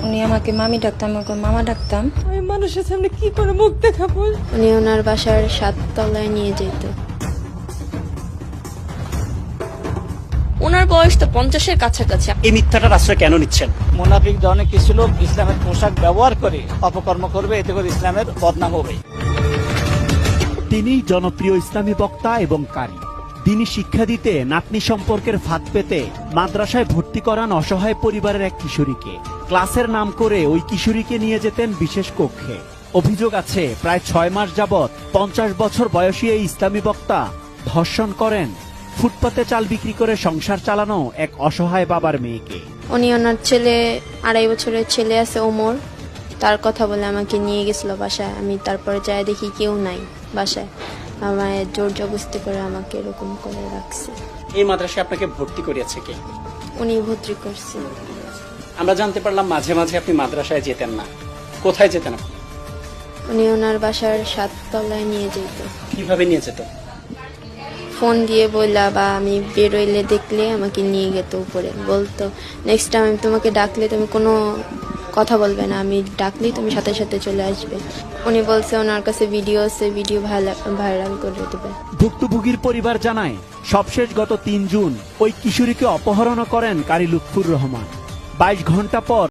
উনি আমাকে মামি ডাকতাম, আমাকে মামা ডাকতাম। আমি মানুষের সামনে কি করে মুখ দেখাবো? উনি ওনার বাসার 7 তলায় নিয়ে যেত। ওনার বয়স তো 50-এর কাছাকাছি। এই মিথ্যাটার আশ্রয় কেন নিচ্ছেন? মুনাফিক ধরনের কিছু লোক ইসলামের পোশাক ব্যবহার করে অপকর্ম করবে, এতে করে ইসলামের বদনাম হবে। তিনি জনপ্রিয় ইসলামী বক্তা এবং কারি। তিনি শিক্ষা দিতে নাতনি সম্পর্কের ফাঁদ পেতে মাদ্রাসায় ভর্তি করান অসহায় পরিবারের এক কিশোরীকে। ক্লাসের নাম করে ওই কিশোরীকে নিয়ে যেতেন বিশেষ কক্ষে। অভিযোগ আছে প্রায় 6 মাস যাবৎ 50 বছর বয়সী এই ইসলামী বক্তা ধর্ষণ করেন ফুটপাতে চাল বিক্রি করে সংসার চালানো এক অসহায় বাবার মেয়েকে। উনি ওনার ছেলে 2.5 বছরের ছেলে আছে ওমর, তার কথা বলে আমাকে নিয়ে গেছিল বাসায়। আমি তারপরে যাই দেখি কেউ নাই বাসায়। আমায় জোর জবরদস্তি করে আমাকে এরকম করে রাখছে। এই মাদ্রাসায় আপনাকে ভর্তি করিয়েছে কে? উনি ভর্তি করছে। আমরা জানতে পারলাম মাঝে মাঝে আপনি মাদ্রাসায় যেতেন না। কোথায় যেতেন আপনি? উনি ওনার বাসার 7 তলায় নিয়ে যেত। কিভাবে নিয়ে যেত? ফোন দিয়ে বললা বা আমি বেরোইলে দেখলে আমাকে নিয়ে যেত উপরে। বলতো নেক্সট টাইম আমি তোমাকে ডাকলে তুমি কোনো কথা বলবে না, আমি ডাকলেই তুমি সাথে সাথে চলে আসবে। উনি বলছে ওনার কাছে ভিডিও আছে, ভিডিও ভাইরাল করে দেবে। ভুক্তভোগীর পরিবার জানায় সবশেষ গত 3 জুন ওই কিশোরীকে অপহরণ করেন কারি লুৎফুর রহমান। 22 ঘন্টা পর